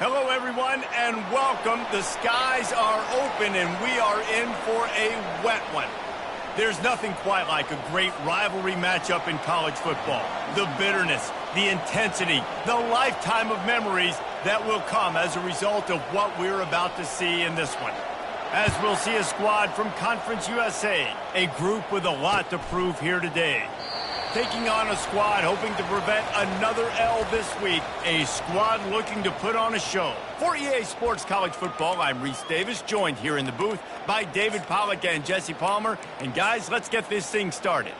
Hello, everyone, and welcome. The skies are open, and we are in for a wet one. There's nothing quite like a great rivalry matchup in college football. The bitterness, the intensity, the lifetime of memories that will come as a result of what we're about to see in this one. As we'll see a squad from Conference USA, a group with a lot to prove here today. Taking on a squad hoping to prevent another L this week, a squad looking to put on a show. For EA Sports College Football, I'm Reese Davis, joined here in the booth by David Pollack and Jesse Palmer. And guys, let's get this thing started.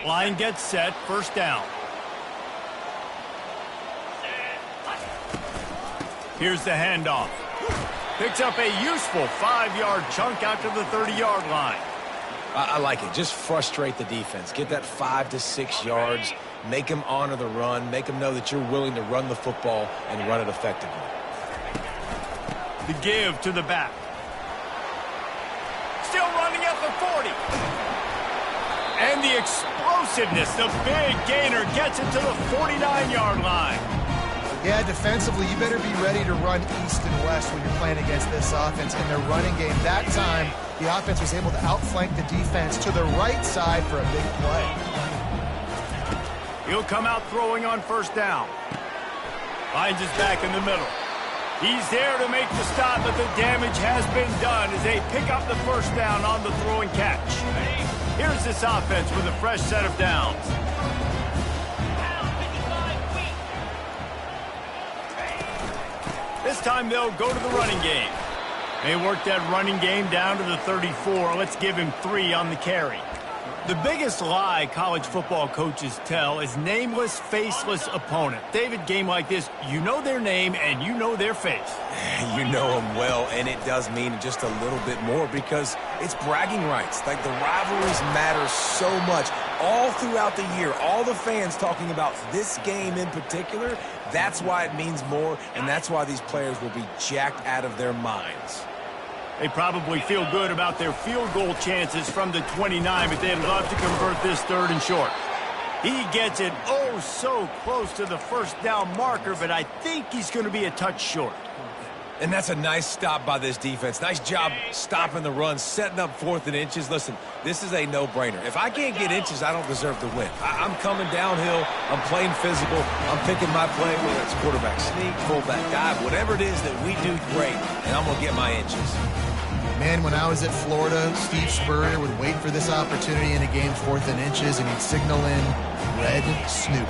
Line gets set, first down. Here's the handoff. Picks up a useful 5-yard chunk out to the 30-yard line. I like it. Just frustrate the defense. Get that 5 to 6 yards. Make them honor the run. Make them know that you're willing to run the football and run it effectively. The give to the back. Still running at the 40. And the explosiveness, the big gainer gets it to the 49-yard line. Yeah, defensively, you better be ready to run east and west when you're playing against this offense. In their running game, that time, the offense was able to outflank the defense to the right side for a big play. He'll come out throwing on first down. Finds his back in the middle. He's there to make the stop, but the damage has been done as they pick up the first down on the throw and catch. Here's this offense with a fresh set of downs. This time they'll go to the running game. They work that running game down to the 34. Let's give him 3 on the carry. The biggest lie college football coaches tell is nameless, faceless opponent. David, game like this, you know their name and you know their face. You know them well, and it does mean just a little bit more because it's bragging rights. Like, the rivalries matter so much all throughout the year. All the fans talking about this game in particular, that's why it means more, and that's why these players will be jacked out of their minds. They probably feel good about their field goal chances from the 29, but they'd love to convert this 3rd and short. He gets it oh so close to the first down marker, but I think he's going to be a touch short. And that's a nice stop by this defense. Nice job stopping the run, setting up 4th and inches. Listen, this is a no-brainer. If I can't get inches, I don't deserve to win. I'm coming downhill. I'm playing physical. I'm picking my play, whether it's quarterback sneak, fullback dive, whatever it is that we do great, and I'm going to get my inches. Man, when I was at Florida, Steve Spurrier would wait for this opportunity in a game 4th and inches, and he'd signal in red Snoopy.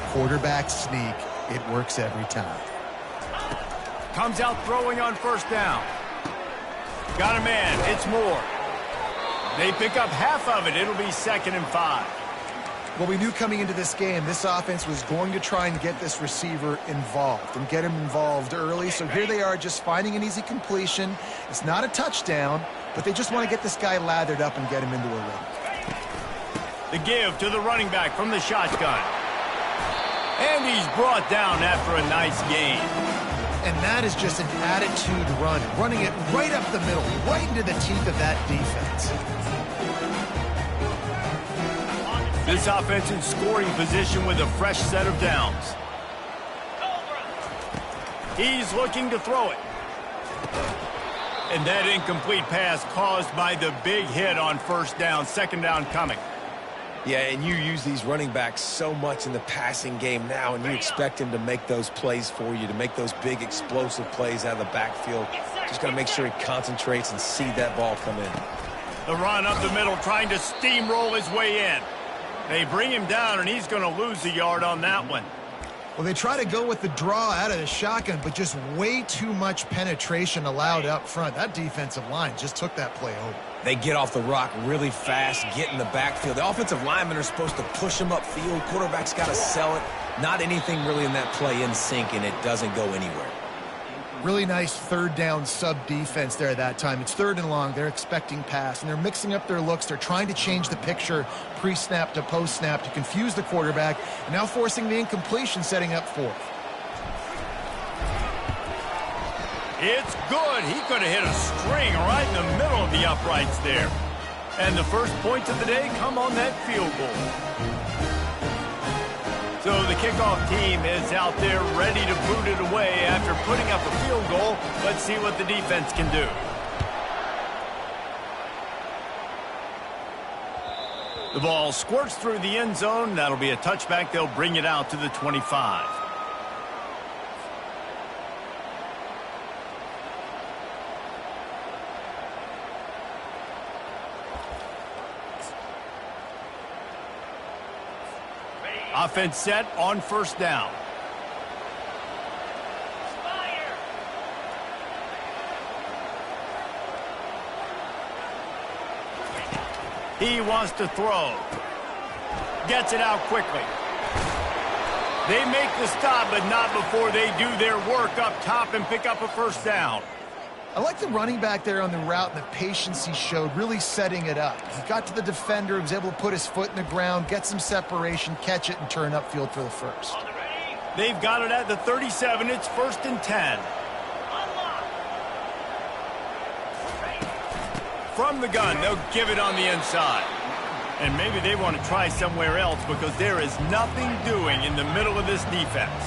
Quarterback sneak. It works every time. Comes out throwing on first down. Got a man. It's Moore. They pick up half of it. It'll be 2nd and 5. Well, we knew coming into this game, this offense was going to try and get this receiver involved and get him involved early. So here they are just finding an easy completion. It's not a touchdown, but they just want to get this guy lathered up and get him into a rhythm. The give to the running back from the shotgun. And he's brought down after a nice gain. And that is just an attitude run, running it right up the middle, right into the teeth of that defense. This offense in scoring position with a fresh set of downs. He's looking to throw it. And that incomplete pass caused by the big hit on first down, 2nd down coming. Yeah, and you use these running backs so much in the passing game now, and you expect him to make those plays for you, to make those big explosive plays out of the backfield. Just got to make sure he concentrates and see that ball come in. The run up the middle, trying to steamroll his way in. They bring him down, and he's going to lose a yard on that one. Well, they try to go with the draw out of the shotgun, but just way too much penetration allowed up front. That defensive line just took that play over. They get off the rock really fast, get in the backfield. The offensive linemen are supposed to push them upfield. Quarterback's got to sell it. Not anything really in that play in sync, and it doesn't go anywhere. Really nice 3rd down sub-defense there that time. It's 3rd and long. They're expecting pass, and they're mixing up their looks. They're trying to change the picture pre-snap to post-snap to confuse the quarterback, and now forcing the incompletion, setting up 4th. It's good. He could have hit a string right in the middle of the uprights there. And the first points of the day come on that field goal. So the kickoff team is out there ready to boot it away after putting up a field goal. Let's see what the defense can do. The ball squirts through the end zone. That'll be a touchback. They'll bring it out to the 25. Offense set on first down. He wants to throw. Gets it out quickly. They make the stop, but not before they do their work up top and pick up a first down. I like the running back there on the route and the patience he showed, really setting it up. He got to the defender, was able to put his foot in the ground, get some separation, catch it, and turn upfield for the first. They've got it at the 37. It's 1st and 10. From the gun, they'll give it on the inside. And maybe they want to try somewhere else because there is nothing doing in the middle of this defense.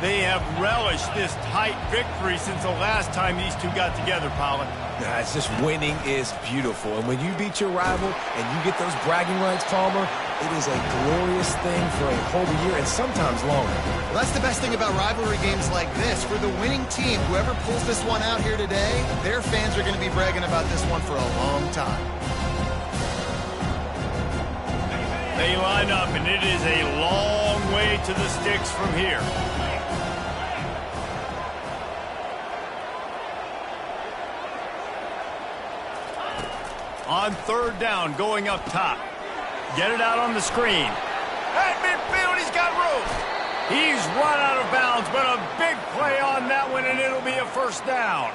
They have relished this tight victory since the last time these two got together, Pollard. It's just winning is beautiful. And when you beat your rival and you get those bragging rights, Palmer, it is a glorious thing for a whole year and sometimes longer. Well, that's the best thing about rivalry games like this. For the winning team, whoever pulls this one out here today, their fans are going to be bragging about this one for a long time. They line up, and it is a long way to the sticks from here. On third down, going up top. Get it out on the screen. At midfield, he's got room. He's run out of bounds, but a big play on that one, and it'll be a first down.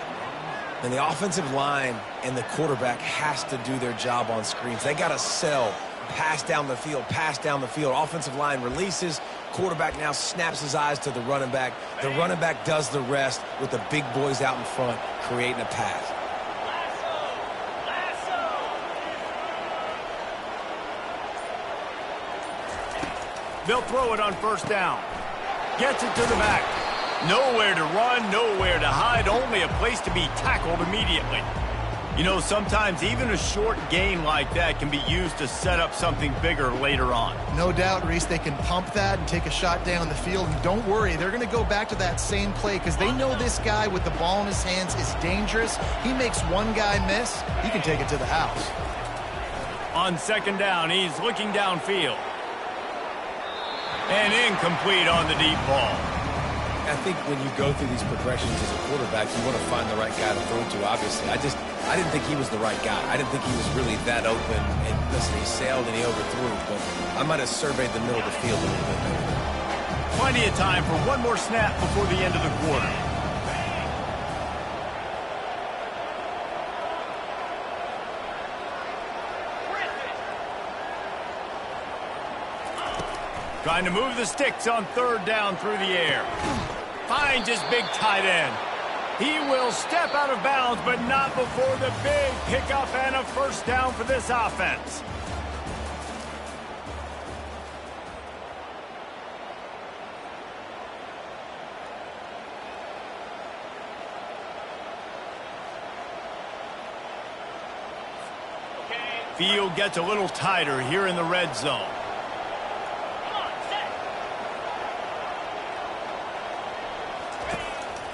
And the offensive line and the quarterback has to do their job on screens. They got to sell. Pass down the field, pass down the field. Offensive line releases. Quarterback now snaps his eyes to the running back. The running back does the rest with the big boys out in front, creating a pass. They'll throw it on first down. Gets it to the back. Nowhere to run, nowhere to hide, only a place to be tackled immediately. You know, sometimes even a short gain like that can be used to set up something bigger later on. No doubt, Reese, they can pump that and take a shot down the field. And don't worry, they're going to go back to that same play because they know this guy with the ball in his hands is dangerous. He makes one guy miss, he can take it to the house. On second down, he's looking downfield. And incomplete on the deep ball. I think when you go through these progressions as a quarterback, you want to find the right guy to throw to, obviously. I didn't think he was the right guy. I didn't think he was really that open. And listen, he sailed and he overthrew, but I might have surveyed the middle of the field a little bit better. Plenty of time for one more snap before the end of the quarter. Trying to move the sticks on third down through the air. Finds his big tight end. He will step out of bounds, but not before the big pickup and a first down for this offense. Field gets a little tighter here in the red zone.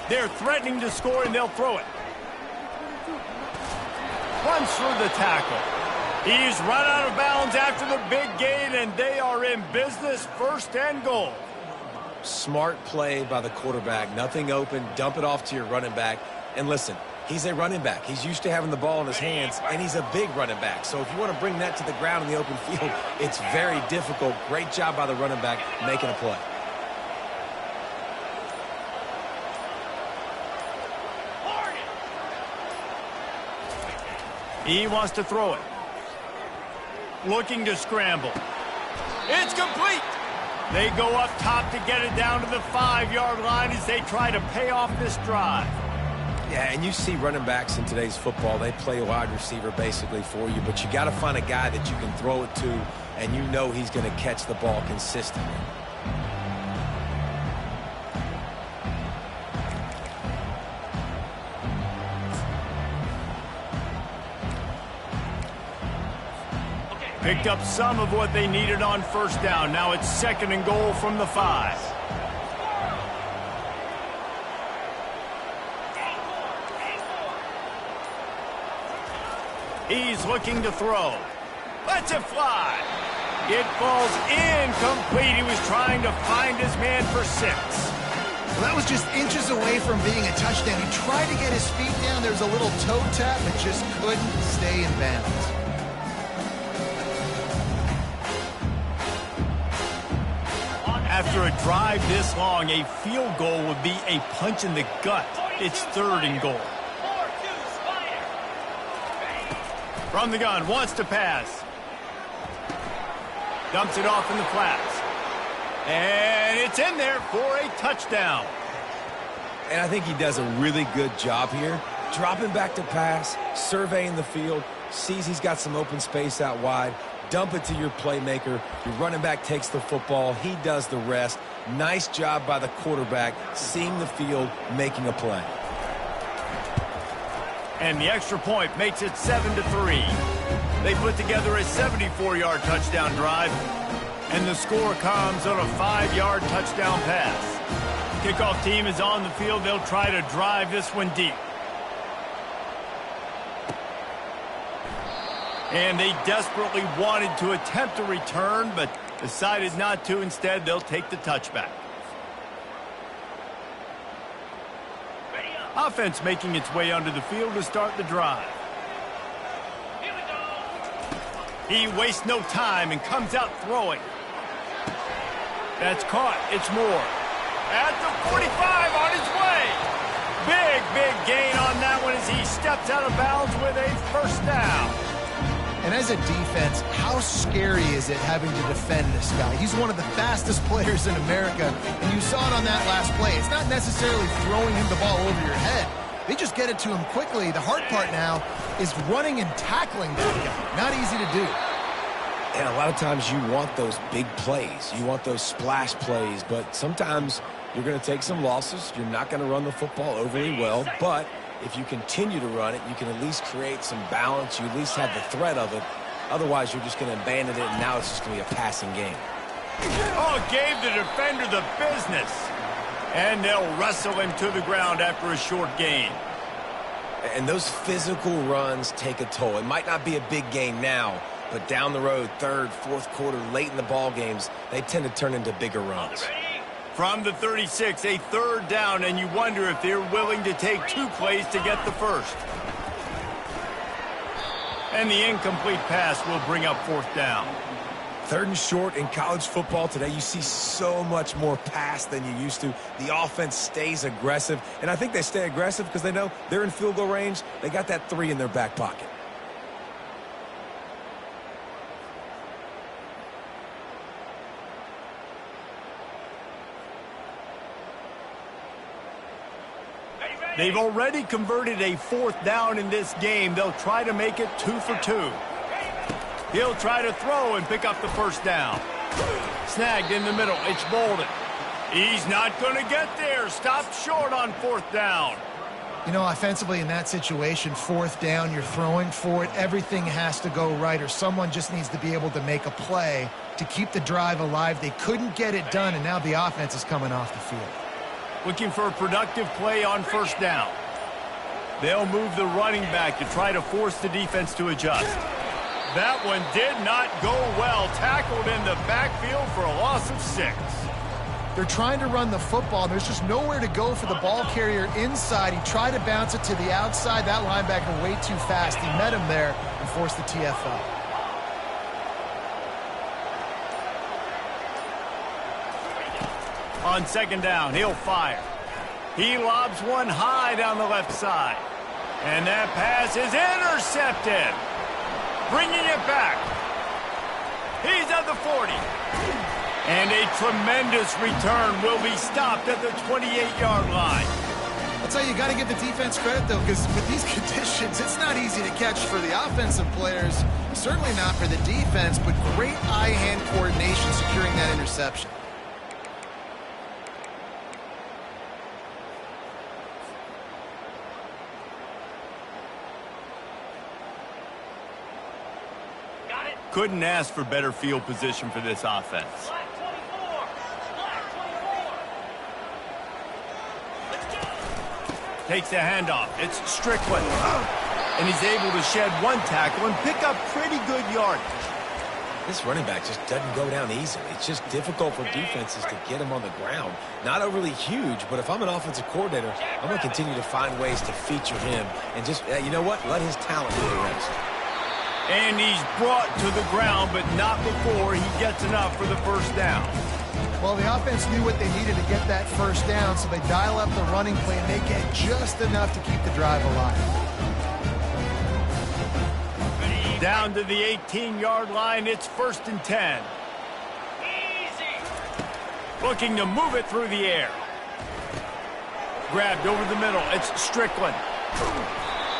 They're threatening to score, and they'll throw it. Runs through the tackle. He's run out of bounds after the big gain, and they are in business, 1st and goal. Smart play by the quarterback. Nothing open. Dump it off to your running back. And listen, he's a running back. He's used to having the ball in his hands, and he's a big running back. So if you want to bring that to the ground in the open field, it's very difficult. Great job by the running back making a play. He wants to throw it. Looking to scramble. It's complete. They go up top to get it down to the 5-yard line as they try to pay off this drive. Yeah, and you see running backs in today's football, they play a wide receiver basically for you, but you got to find a guy that you can throw it to, and you know he's going to catch the ball consistently. Picked up some of what they needed on first down. Now it's 2nd and goal from the 5. He's looking to throw. Lets it fly. It falls incomplete. He was trying to find his man for 6. Well, that was just inches away from being a touchdown. He tried to get his feet down. There was a little toe tap, but just couldn't stay in bounds. After a drive this long, a field goal would be a punch in the gut. It's 3rd and goal. From the gun, wants to pass. Dumps it off in the flats. And it's in there for a touchdown. And I think he does a really good job here. Dropping back to pass, surveying the field, sees he's got some open space out wide. Dump it to your playmaker. Your running back takes the football. He does the rest. Nice job by the quarterback, seeing the field, making a play. And the extra point makes it 7-3. They put together a 74-yard touchdown drive, and the score comes on a 5-yard touchdown pass. Kickoff team is on the field. They'll try to drive this one deep. And they desperately wanted to attempt a return, but decided not to. Instead, they'll take the touchback. Offense making its way onto the field to start the drive. He wastes no time and comes out throwing. That's caught. It's Moore. At the 45 on his way. Big gain on that one as he steps out of bounds with a 1st down. And as a defense, how scary is it having to defend this guy? He's one of the fastest players in America, and you saw it on that last play. It's not necessarily throwing him the ball over your head. They just get it to him quickly. The hard part now is running and tackling that guy. Not easy to do. And a lot of times you want those big plays. You want those splash plays, but sometimes you're going to take some losses. You're not going to run the football overly well, but if you continue to run it, you can at least create some balance. You at least have the threat of it. Otherwise, you're just going to abandon it, and now it's just going to be a passing game. Oh, gave the defender the business. And they'll wrestle him to the ground after a short gain. And those physical runs take a toll. It might not be a big gain now, but down the road, 3rd, 4th quarter, late in the ball games, they tend to turn into bigger runs. From the 36, a 3rd down, and you wonder if they're willing to take 2 plays to get the 1st. And the incomplete pass will bring up 4th down. 3rd and short in college football today. You see so much more pass than you used to. The offense stays aggressive, and I think they stay aggressive because they know they're in field goal range. They got that 3 in their back pocket. They've already converted a 4th down in this game. They'll try to make it 2 for 2. He'll try to throw and pick up the 1st down. Snagged in the middle. It's Bolden. He's not going to get there. Stopped short on 4th down. You know, offensively in that situation, 4th down, you're throwing for it. Everything has to go right, or someone just needs to be able to make a play to keep the drive alive. They couldn't get it done, and now the offense is coming off the field. Looking for a productive play on 1st down. They'll move the running back to try to force the defense to adjust. That one did not go well. Tackled in the backfield for a loss of 6. They're trying to run the football. There's just nowhere to go for the ball carrier inside. He tried to bounce it to the outside. That linebacker way too fast. He met him there and forced the TFL. On 2nd down, he'll fire. He lobs one high down the left side. And that pass is intercepted. Bringing it back. He's at the 40. And a tremendous return will be stopped at the 28-yard line. That's how you got to give the defense credit, though, because with these conditions, it's not easy to catch for the offensive players. Certainly not for the defense, but great eye-hand coordination securing that interception. couldn't ask for better field position for this offense. Takes the handoff. It's Strickland. And he's able to shed one tackle and pick up pretty good yardage. This running back just doesn't go down easily. It's just difficult for defenses to get him on the ground. Not overly huge, but if I'm an offensive coordinator, I'm going to continue to find ways to feature him and just, you know what, let his talent do the rest. And he's brought to the ground, but not before he gets enough for the first down. Well, the offense knew what they needed to get that first down, so they dial up the running play, and they get just enough to keep the drive alive. Down to the 18-yard line, it's 1st and 10. Looking to move it through the air. Grabbed over the middle, it's Strickland.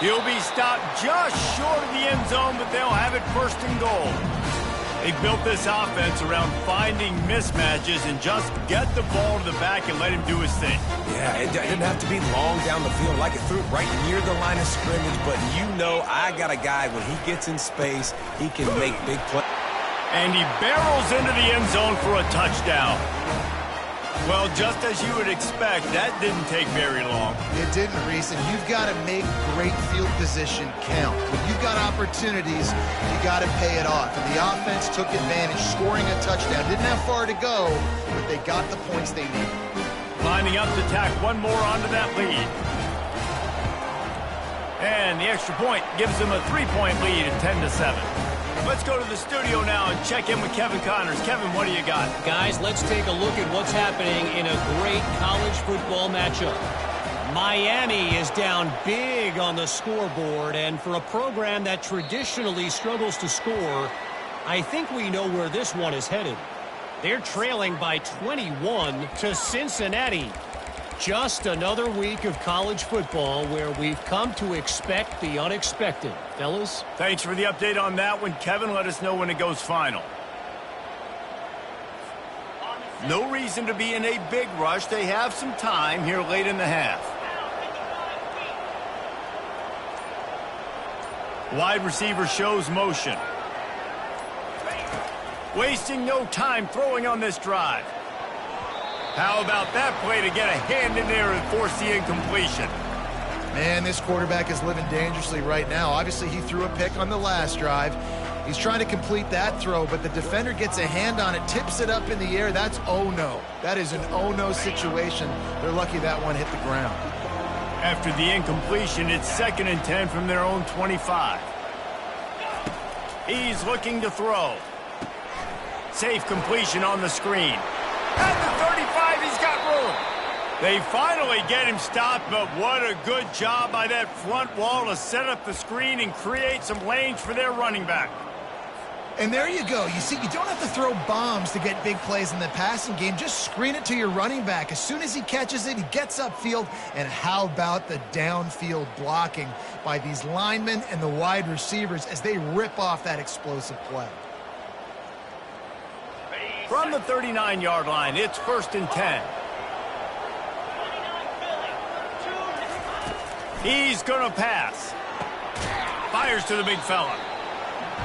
He'll be stopped just short of the end zone, but they'll have it 1st and goal. They built this offense around finding mismatches and just get the ball to the back and let him do his thing. Yeah, it didn't have to be long down the field. Like it threw it right near the line of scrimmage, but you know I got a guy, when he gets in space, he can make big plays. And he barrels into the end zone for a touchdown. Well, just as you would expect, that didn't take very long. It didn't, Reese, and you've got to make great field position count. When you've got opportunities, you got to pay it off. And the offense took advantage, scoring a touchdown. Didn't have far to go, but they got the points they needed. Lining up to tack one more onto that lead. And the extra point gives them a 3-point lead at 10-7. Let's go to the studio now and check in with Kevin Connors. Kevin, what do you got? Guys, let's take a look at what's happening in a great college football matchup. Miami is down big on the scoreboard, and for a program that traditionally struggles to score, I think we know where this one is headed. They're trailing by 21 to Cincinnati. Just another week of college football where we've come to expect the unexpected. Fellas? Thanks for the update on that one, Kevin. Let us know when it goes final. No reason to be in a big rush. They have some time here late in the half. Wide receiver shows motion. Wasting no time throwing on this drive. How about that play to get a hand in there and force the incompletion? Man, this quarterback is living dangerously right now. Obviously, he threw a pick on the last drive. He's trying to complete that throw, but the defender gets a hand on it, tips it up in the air. That's oh-no. That is an oh-no situation. They're lucky that one hit the ground. After the incompletion, it's 2nd and 10 from their own 25. He's looking to throw. Safe completion on the screen. At the 35, he's got room. They finally get him stopped, but what a good job by that front wall to set up the screen and create some lanes for their running back. And there you go. You see, you don't have to throw bombs to get big plays in the passing game. Just screen it to your running back. As soon as he catches it, he gets upfield. And how about the downfield blocking by these linemen and the wide receivers as they rip off that explosive play? From the 39-yard line, it's 1st and 10. He's going to pass. Fires to the big fella.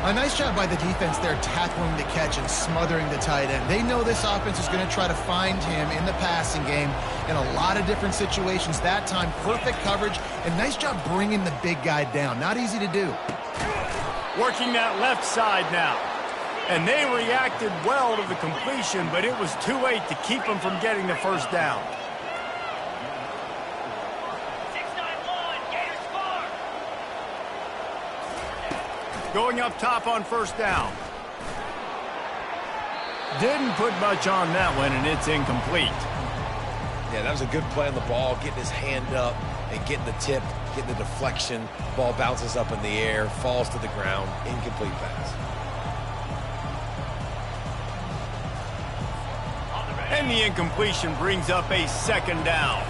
A nice job by the defense there, tackling the catch and smothering the tight end. They know this offense is going to try to find him in the passing game in a lot of different situations. That time, perfect coverage, and nice job bringing the big guy down. Not easy to do. Working that left side now. And they reacted well to the completion, but it was too late to keep them from getting the first down. Going up top on 1st down. Didn't put much on that one, and it's incomplete. Yeah, that was a good play on the ball, getting his hand up and getting the tip, getting the deflection. Ball bounces up in the air, falls to the ground, incomplete pass. And the incompletion brings up a 2nd down.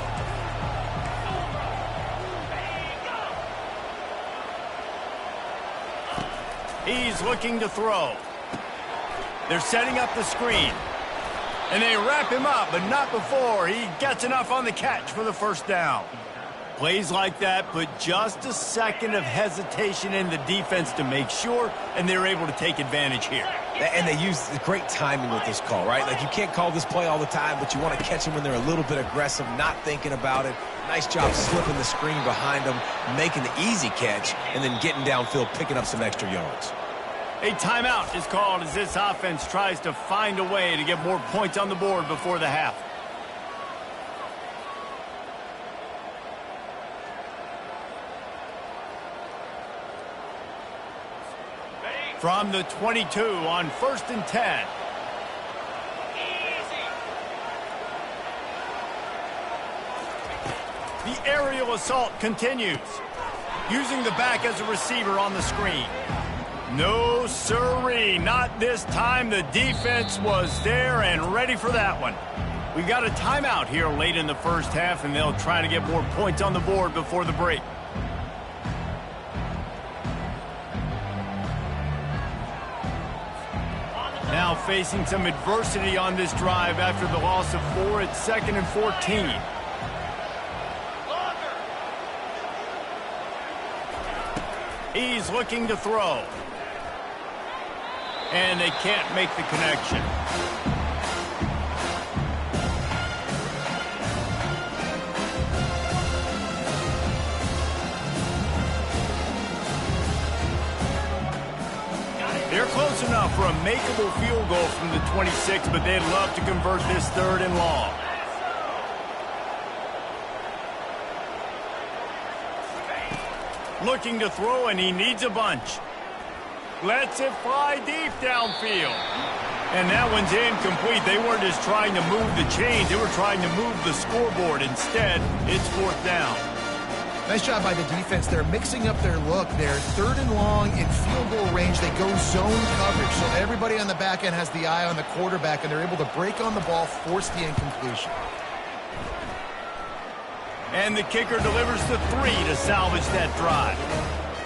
He's looking to throw. They're setting up the screen. And they wrap him up, but not before he gets enough on the catch for the first down. Plays like that put just a second of hesitation in the defense to make sure, and they're able to take advantage here. And they use great timing with this call, right? Like, you can't call this play all the time, but you want to catch them when they're a little bit aggressive, not thinking about it. Nice job slipping the screen behind them, making the easy catch, and then getting downfield, picking up some extra yards. A timeout is called as this offense tries to find a way to get more points on the board before the half. From the 22 on 1st and 10. The aerial assault continues. Using the back as a receiver on the screen. No siree, not this time. The defense was there and ready for that one. We got a timeout here late in the first half, and they'll try to get more points on the board before the break. Now facing some adversity on this drive after the loss of 4 at 2nd and 14. He's looking to throw. And they can't make the connection. They're close enough for a makeable field goal from the 26, but they'd love to convert this 3rd and long. Looking to throw, and he needs a bunch. Lets it fly deep downfield. And that one's incomplete. They weren't just trying to move the chains. They were trying to move the scoreboard. Instead, it's 4th down. Nice job by the defense. They're mixing up their look. They're 3rd and long in field goal range. They go zone coverage, so everybody on the back end has the eye on the quarterback, and they're able to break on the ball, force the incompletion. And the kicker delivers the 3 to salvage that drive.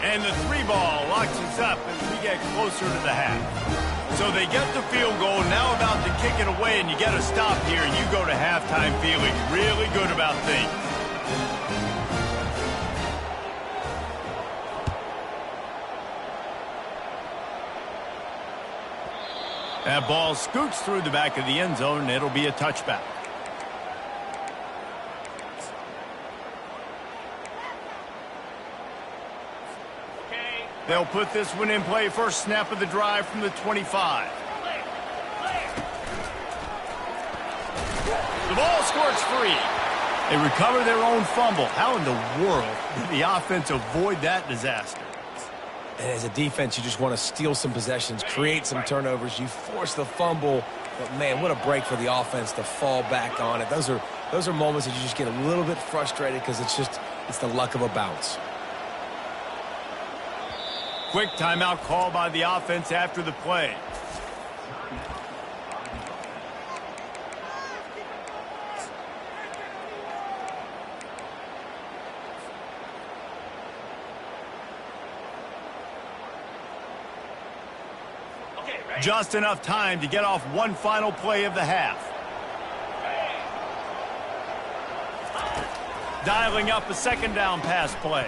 And the 3 ball locks us up as we get closer to the half. So they get the field goal, now about to kick it away, and you get a stop here, and you go to halftime feeling really good about things. That ball scoots through the back of the end zone, and it'll be a touchback. They'll put this one in play. First snap of the drive from the 25. The ball squirts free. They recover their own fumble. How in the world did the offense avoid that disaster? And as a defense, you just want to steal some possessions, create some turnovers. You force the fumble. But, man, what a break for the offense to fall back on it. Those are moments that you just get a little bit frustrated because it's the luck of a bounce. Quick timeout call by the offense after the play. Just enough time to get off one final play of the half. Dialing up a 2nd down pass play.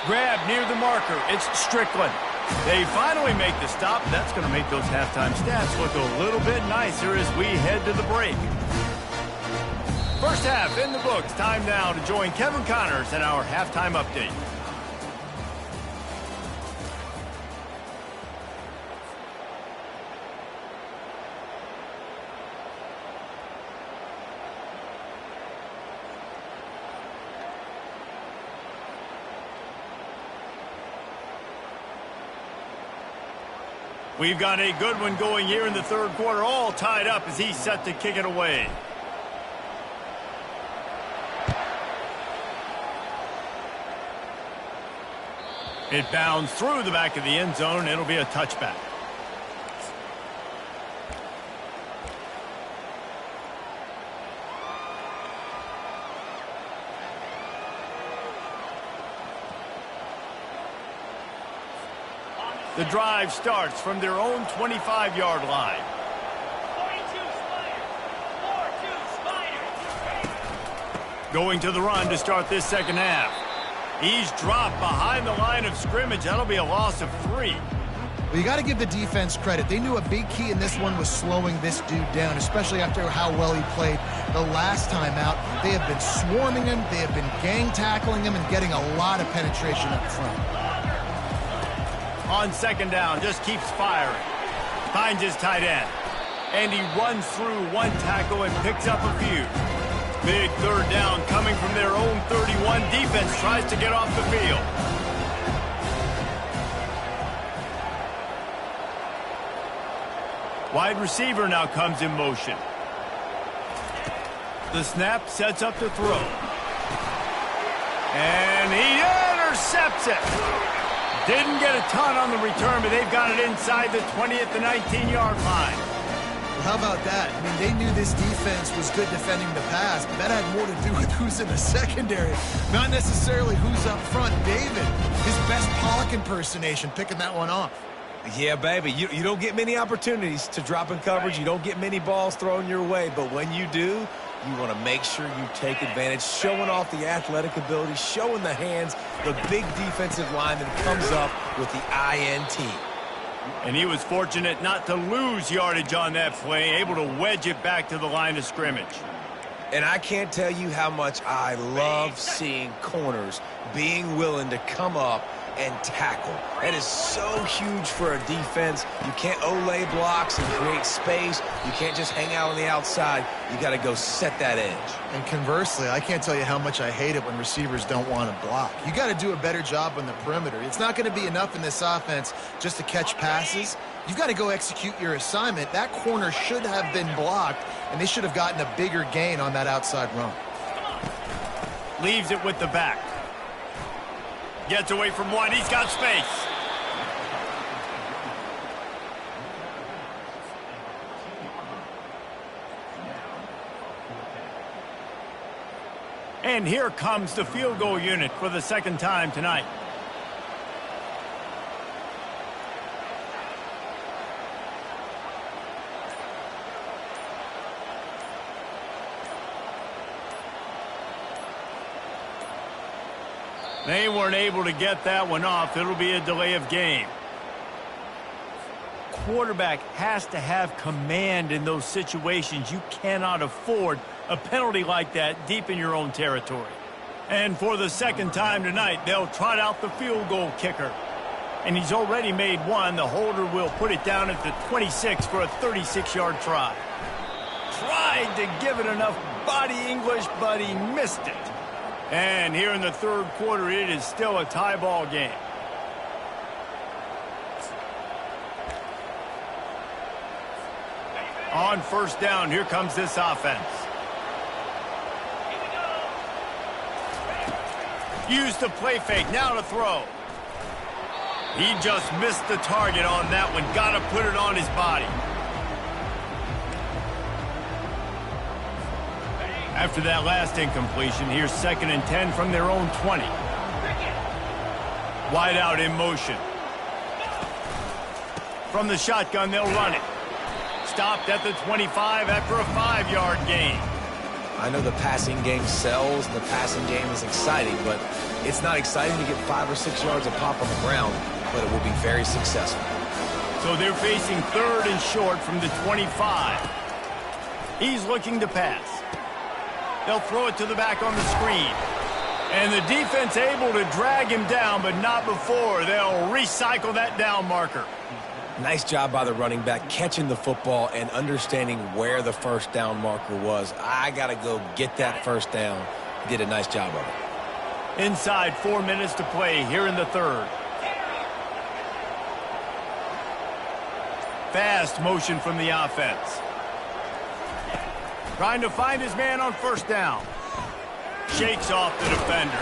Grab near the marker. It's Strickland. They finally make the stop. That's going to make those halftime stats look a little bit nicer as we head to the break. First half in the books. Time now to join Kevin Connors in our halftime update. We've got a good one going here in the 3rd quarter, all tied up as he's set to kick it away. It bounds through the back of the end zone. It'll be a touchback. The drive starts from their own 25-yard line. Going to the run to start this second half. He's dropped behind the line of scrimmage. That'll be a loss of 3. Well, you got to give the defense credit. They knew a big key in this one was slowing this dude down, especially after how well he played the last time out. They have been swarming him. They have been gang tackling him and getting a lot of penetration up front. On second down, just keeps firing. Finds his tight end. And he runs through one tackle and picks up a few. Big third down coming from their own 31. Defense tries to get off the field. Wide receiver now comes in motion. The snap sets up the throw. And he intercepts it. Didn't get a ton on the return, but they've got it inside the 20 at the 19-yard line. Well, how about that? I mean, they knew this defense was good defending the pass, but that had more to do with who's in the secondary, not necessarily who's up front. David, his best Pollock impersonation, picking that one off. Yeah, baby, you don't get many opportunities to drop in coverage. You don't get many balls thrown your way, but when you do, you want to make sure you take advantage, showing off the athletic ability, showing the hands, the big defensive line that comes up with the INT. And he was fortunate not to lose yardage on that play, able to wedge it back to the line of scrimmage. And I can't tell you how much I love seeing corners being willing to come up and tackle. That is so huge for a defense. You can't Olay blocks and create space. You can't just hang out on the outside. You got to go set that edge. And conversely, I can't tell you how much I hate it when receivers don't want to block. You got to do a better job on the perimeter. It's not going to be enough in this offense just to catch passes. You've got to go execute your assignment. That corner should have been blocked, and they should have gotten a bigger gain on that outside run. Leaves it with the back. Gets away from one. He's got space. And here comes the field goal unit for the second time tonight. They weren't able to get that one off. It'll be a delay of game. Quarterback has to have command in those situations. You cannot afford a penalty like that deep in your own territory. And for the second time tonight, they'll trot out the field goal kicker. And he's already made one. The holder will put it down at the 26 for a 36-yard try. Tried to give it enough body English, but he missed it. And here in the third quarter, it is still a tie ball game. On first down, here comes this offense. Use the play fake, now to throw. He just missed the target on that one. Got to put it on his body. After that last incompletion, here's 2nd and 10 from their own 20. Wide out in motion. From the shotgun, they'll run it. Stopped at the 25 after a 5-yard gain. I know the passing game sells and the passing game is exciting, but it's not exciting to get 5 or 6 yards of pop on the ground, but it will be very successful. So they're facing 3rd and short from the 25. He's looking to pass. They'll throw it to the back on the screen. And the defense able to drag him down, but not before. They'll recycle that down marker. Nice job by the running back, catching the football and understanding where the first down marker was. I got to go get that first down. He did a nice job of it. Inside 4 minutes to play here in the third. Fast motion from the offense. Trying to find his man on first down. Shakes off the defender.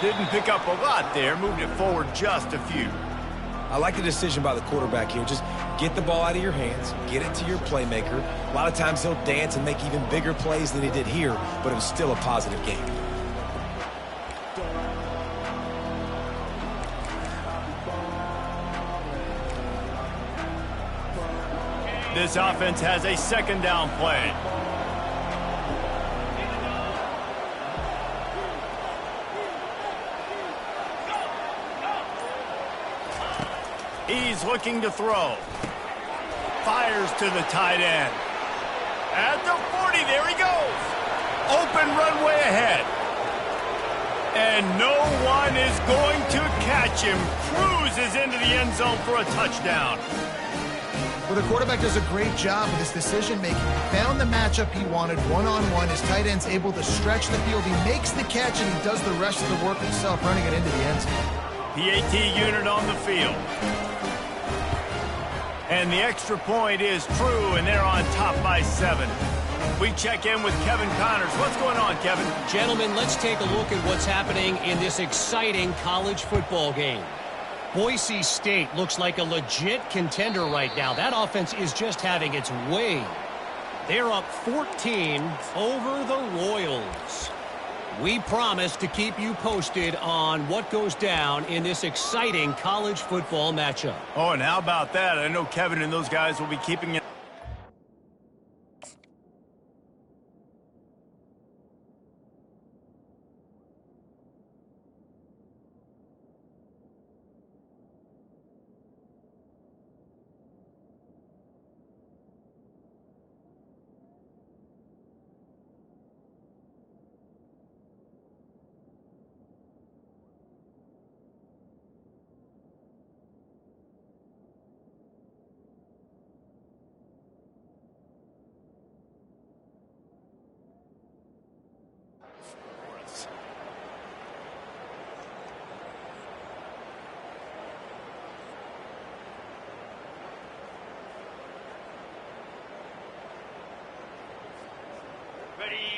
Didn't pick up a lot there. Moved it forward just a few. I like the decision by the quarterback here. Just get the ball out of your hands. Get it to your playmaker. A lot of times he'll dance and make even bigger plays than he did here, but it was still a positive game. This offense has a 2nd down play. He's looking to throw. Fires to the tight end. At the 40, there he goes. Open runway ahead. And no one is going to catch him. Cruises into the end zone for a touchdown. Well, the quarterback does a great job with his decision-making. He found the matchup he wanted one-on-one. His tight end's able to stretch the field. He makes the catch, and he does the rest of the work himself, running it into the end zone. PAT unit on the field. And the extra point is true, and they're on top by 7. We check in with Kevin Connors. What's going on, Kevin? Gentlemen, let's take a look at what's happening in this exciting college football game. Boise State looks like a legit contender right now. That offense is just having its way. They're up 14 over the Royals. We promise to keep you posted on what goes down in this exciting college football matchup. Oh, and how about that? I know Kevin and those guys will be keeping it.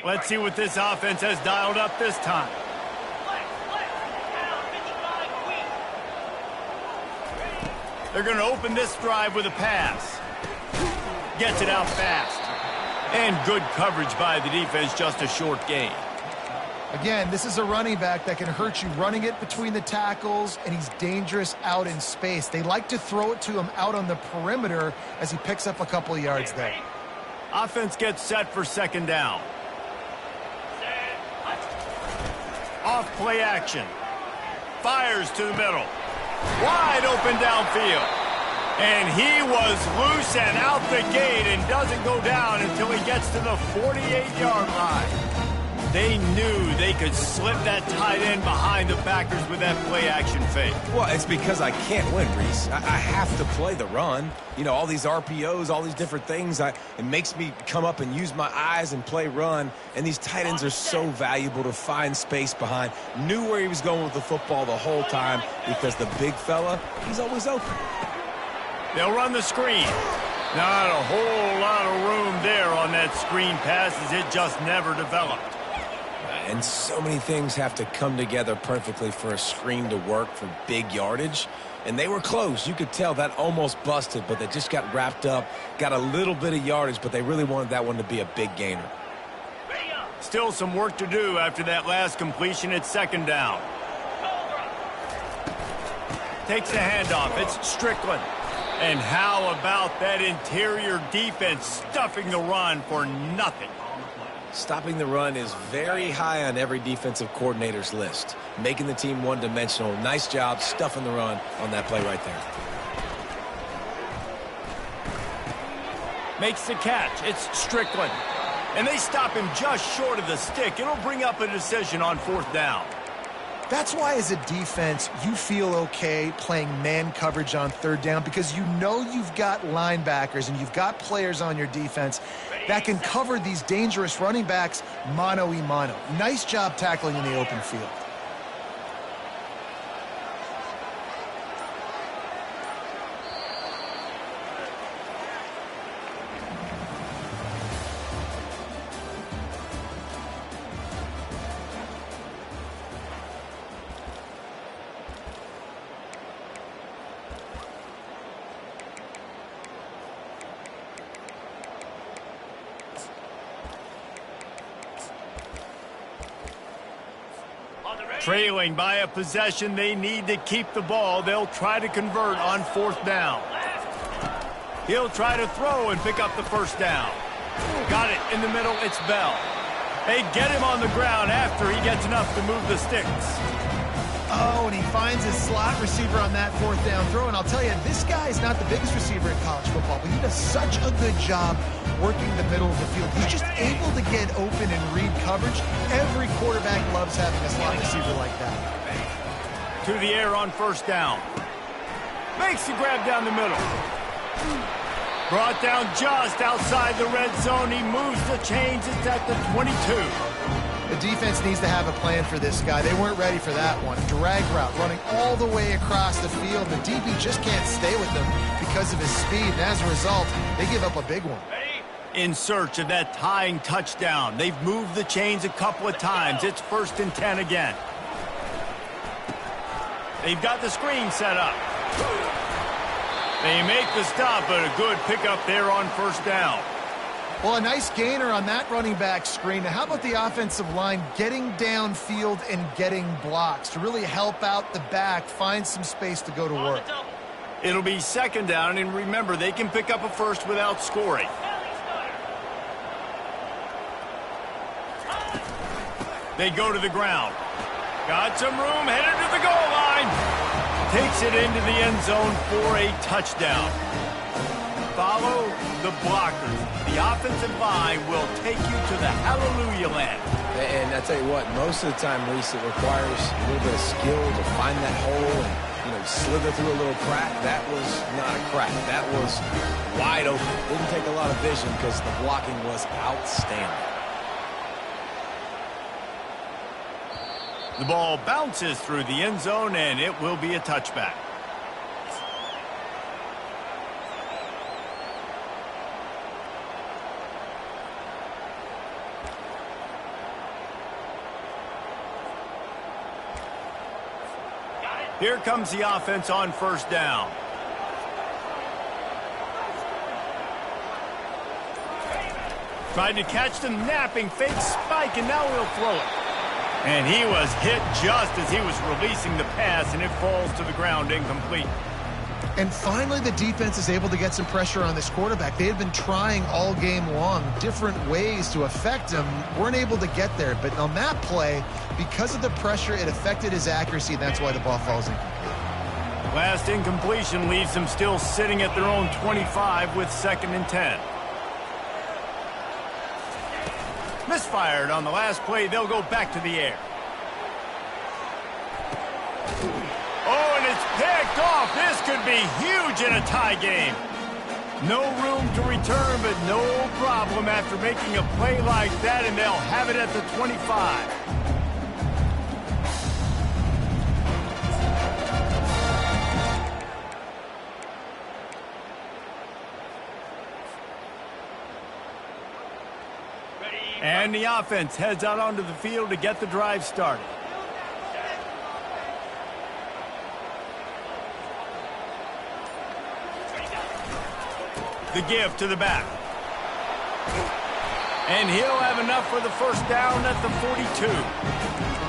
Let's see what this offense has dialed up this time. They're going to open this drive with a pass. Gets it out fast. And good coverage by the defense, just a short gain. Again, this is a running back that can hurt you running it between the tackles, and he's dangerous out in space. They like to throw it to him out on the perimeter as he picks up a couple of yards there. Offense gets set for second down. Off play action. Fires to the middle. Wide open downfield. And he was loose and out the gate and doesn't go down until he gets to the 48-yard line. They knew they could slip that tight end behind the backers with that play action fake. Well, it's because I can't win, Reese. I have to play the run. You know, all these RPOs, all these different things. It makes me come up and use my eyes and play run. And these tight ends are so valuable to find space behind. Knew where he was going with the football the whole time because the big fella, he's always open. They'll run the screen. Not a whole lot of room there on that screen pass as it just never developed. And so many things have to come together perfectly for a screen to work for big yardage. And they were close. You could tell that almost busted, but they just got wrapped up, got a little bit of yardage, but they really wanted that one to be a big gainer. Still some work to do after that last completion at second down. Takes the handoff. It's Strickland. And how about that interior defense stuffing the run for nothing? Stopping the run is very high on every defensive coordinator's list. Making the team one-dimensional. Nice job stuffing the run on that play right there. Makes the catch. It's Strickland. And they stop him just short of the stick. It'll bring up a decision on fourth down. That's why, as a defense, you feel okay playing man coverage on third down because you know you've got linebackers and you've got players on your defense that can cover these dangerous running backs mano-a-mano. Nice job tackling in the open field. Trailing by a possession, they need to keep the ball. They'll try to convert on fourth down. He'll try to throw and pick up the first down. Got it in the middle. It's Bell. They get him on the ground after he gets enough to move the sticks. Oh, and he finds his slot receiver on that fourth down throw. And I'll tell you, this guy is not the biggest receiver in college football, but he does such a good job working the middle of the field. He's just able to get open and read coverage. Every quarterback loves having a slot receiver like that. To the air on first down. Makes the grab down the middle. Brought down just outside the red zone. He moves the chains. It's at the 22. The defense needs to have a plan for this guy. They weren't ready for that one. Drag route running all the way across the field. The DB just can't stay with them because of his speed. And as a result, they give up a big one. In search of that tying touchdown. They've moved the chains a couple of times. It's 1st and 10 again. They've got the screen set up. They make the stop, but a good pickup there on first down. Well, a nice gainer on that running back screen. Now, how about the offensive line getting downfield and getting blocks to really help out the back, find some space to go to work? It'll be 2nd down, and remember, they can pick up a first without scoring. They go to the ground. Got some room, headed to the goal line. Takes it into the end zone for a touchdown. Follow the blockers. The offensive line will take you to the hallelujah land. And I tell you what, most of the time, Reese, it requires a little bit of skill to find that hole and, slither through a little crack. That was not a crack. That was wide open. Didn't take a lot of vision because the blocking was outstanding. The ball bounces through the end zone, and it will be a touchback. Here comes the offense on first down. Tried to catch them napping, fake spike, and now he'll throw it. And he was hit just as he was releasing the pass, and it falls to the ground incomplete. And finally, the defense is able to get some pressure on this quarterback. They had been trying all game long different ways to affect him. Weren't able to get there. But on that play, because of the pressure, it affected his accuracy, and that's why the ball falls incomplete. Last incompletion leaves them still sitting at their own 25 with 2nd and 10. Misfired on the last play. They'll go back to the air. Oh, and it's picked off. This could be huge in a tie game. No room to return, but no problem after making a play like that, and they'll have it at the 25. And the offense heads out onto the field to get the drive started. The give to the back. And he'll have enough for the first down at the 42.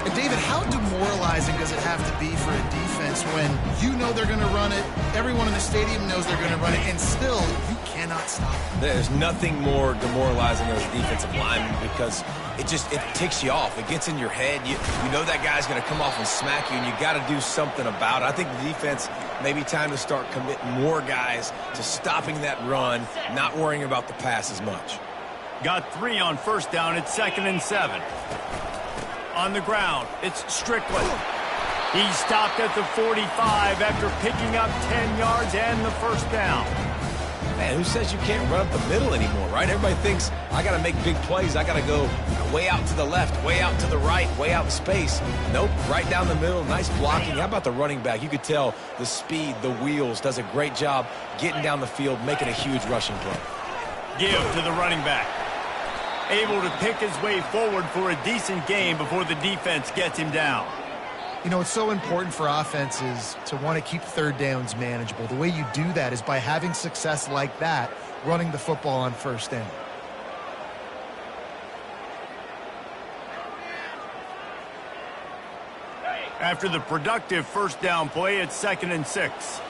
And David, how demoralizing does it have to be for a defense when you know they're going to run it, everyone in the stadium knows they're going to run it, and still you cannot stop it? There's nothing more demoralizing as a defensive lineman because it ticks you off. It gets in your head. You know that guy's going to come off and smack you, and you got to do something about it. I think the defense maybe time to start committing more guys to stopping that run, not worrying about the pass as much. Got 3 on first down. It's 2nd and 7. On the ground, it's Strickland. He stopped at the 45 after picking up 10 yards and the first down. Man, who says you can't run up the middle anymore, right? Everybody thinks, I got to make big plays. I got to go way out to the left, way out to the right, way out in space. Nope, right down the middle, nice blocking. How about the running back? You could tell the speed, the wheels, does a great job getting down the field, making a huge rushing play. Give to the running back. Able to pick his way forward for a decent game before the defense gets him down. You know, it's so important for offenses to want to keep third downs manageable. The way you do that is by having success like that, running the football on first down. After the productive first down play, it's 2nd and 6.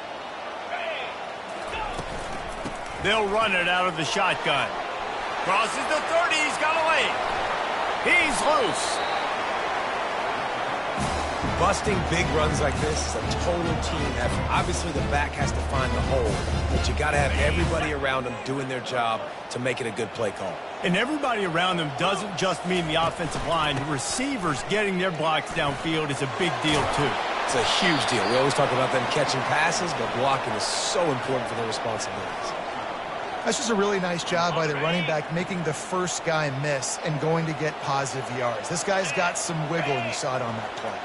They'll run it out of the shotgun. Crosses the 30. He's got a lane. He's loose. Busting big runs like this is a total team effort. Obviously, the back has to find the hole, but you got to have everybody around them doing their job to make it a good play call. And everybody around them doesn't just mean the offensive line. The receivers getting their blocks downfield is a big deal, too. It's a huge deal. We always talk about them catching passes, but blocking is so important for their responsibilities. That's just a really nice job by the running back, making the first guy miss and going to get positive yards. This guy's got some wiggle, and you saw it on that play.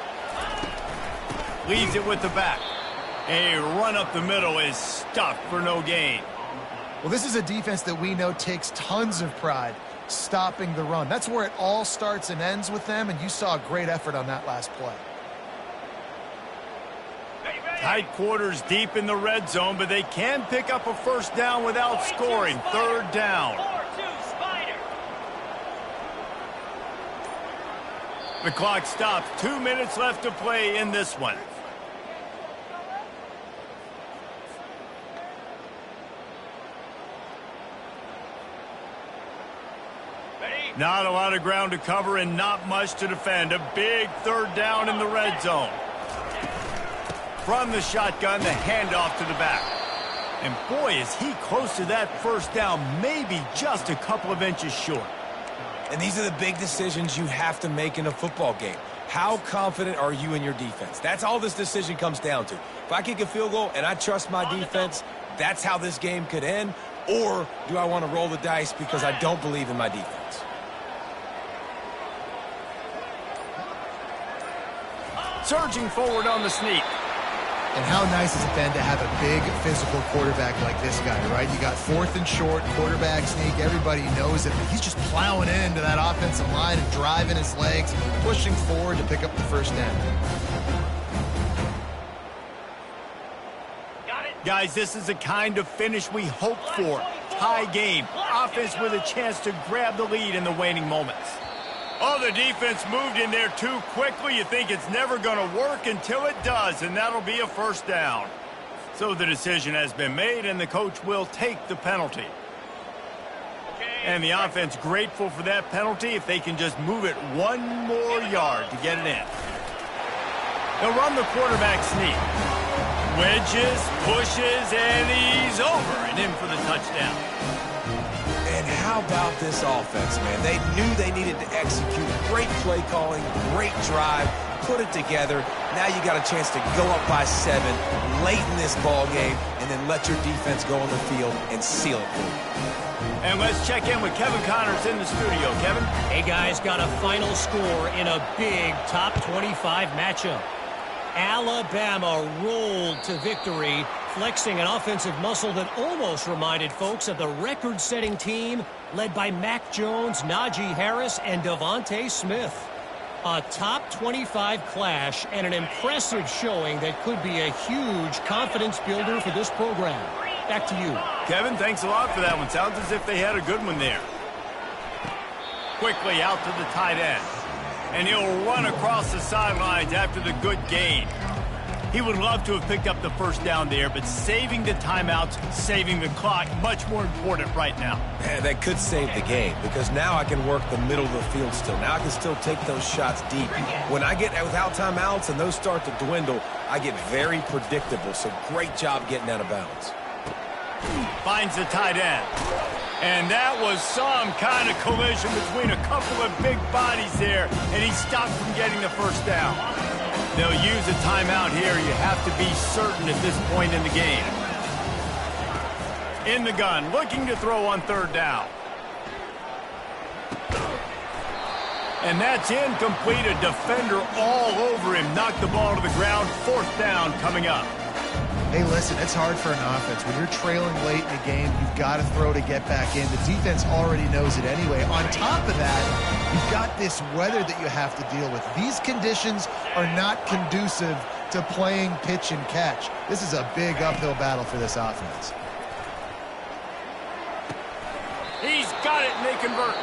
Leaves it with the back. A run up the middle is stuffed for no gain. Well, this is a defense that we know takes tons of pride stopping the run. That's where it all starts and ends with them, and you saw a great effort on that last play. Tight quarters deep in the red zone, but they can pick up a first down without scoring. Third down. The clock stops. 2 minutes left to play in this one. Not a lot of ground to cover and not much to defend. A big third down in the red zone. From the shotgun, the handoff to the back. And boy, is he close to that first down, maybe just a couple of inches short. And these are the big decisions you have to make in a football game. How confident are you in your defense? That's all this decision comes down to. If I kick a field goal and I trust my defense, that's how this game could end. Or do I want to roll the dice because I don't believe in my defense? Surging forward on the sneak. And how nice is it then to have a big physical quarterback like this guy, right? You got fourth and short, quarterback sneak. Everybody knows it. He's just plowing into that offensive line and driving his legs, pushing forward to pick up the first down. Guys, this is the kind of finish we hoped for. Tie game. Offense with a chance to grab the lead in the waning moments. Oh, the defense moved in there too quickly. You think it's never going to work until it does, and that'll be a first down. So the decision has been made, and the coach will take the penalty. And the offense grateful for that penalty if they can just move it one more yard to get it in. They'll run the quarterback sneak. Wedges, pushes, and he's over and in for the touchdown. And how about this offense, man? They knew they needed to execute. Great play calling, great drive, put it together. Now you got a chance to go up by 7 late in this ball game and then let your defense go on the field and seal it for you. And let's check in with Kevin Connors in the studio. Kevin? Hey, guys, got a final score in a big top 25 matchup. Alabama rolled to victory, flexing an offensive muscle that almost reminded folks of the record-setting team led by Mac Jones, Najee Harris, and Devontae Smith. A top 25 clash and an impressive showing that could be a huge confidence builder for this program. Back to you. Kevin, thanks a lot for that one. Sounds as if they had a good one there. Quickly out to the tight end. And he'll run across the sidelines after the good gain. He would love to have picked up the first down there, but saving the timeouts, saving the clock, much more important right now. Man, that could save the game because now I can work the middle of the field still. Now I can still take those shots deep. When I get without timeouts and those start to dwindle, I get very predictable. So great job getting out of bounds. Finds the tight end. And that was some kind of collision between a couple of big bodies there, and he stopped from getting the first down. They'll use a timeout here. You have to be certain at this point in the game. In the gun, looking to throw on third down. And that's incomplete. A defender all over him. Knocked the ball to the ground. Fourth down coming up. Hey, listen, it's hard for an offense. When you're trailing late in a game, you've got to throw to get back in. The defense already knows it anyway. On top of that, you've got this weather that you have to deal with. These conditions are not conducive to playing pitch and catch. This is a big uphill battle for this offense. He's got it, and they convert.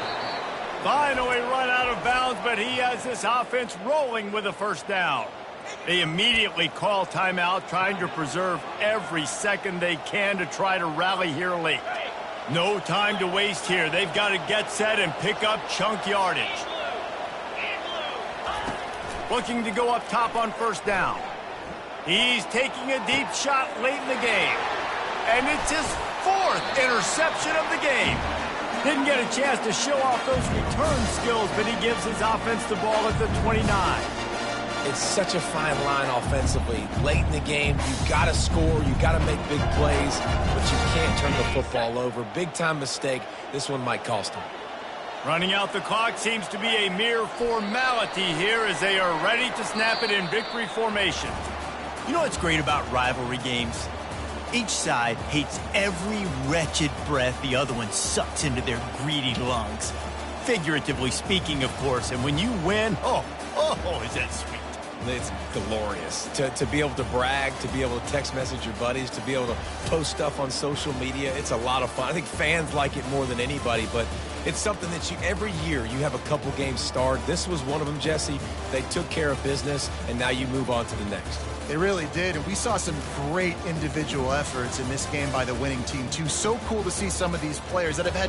Finally run out of bounds, but he has this offense rolling with a first down. They immediately call timeout, trying to preserve every second they can to try to rally here late. No time to waste here. They've got to get set and pick up chunk yardage. looking to go up top on first down. He's taking a deep shot late in the game. And it's his 4th interception of the game. Didn't get a chance to show off those return skills, but he gives his offense the ball at the 29. It's such a fine line offensively. Late in the game, you've got to score, you've got to make big plays, but you can't turn the football over. Big-time mistake. This one might cost him. Running out the clock seems to be a mere formality here as they are ready to snap it in victory formation. You know what's great about rivalry games? Each side hates every wretched breath the other one sucks into their greedy lungs. Figuratively speaking, of course, and when you win, oh, is that sweet. It's glorious. To be able to brag, to be able to text message your buddies, to be able to post stuff on social media, it's a lot of fun. I think fans like it more than anybody, but it's something that every year you have a couple games start. This was one of them, Jesse. They took care of business, and now you move on to the next. They really did, and we saw some great individual efforts in this game by the winning team, too. So cool to see some of these players that have had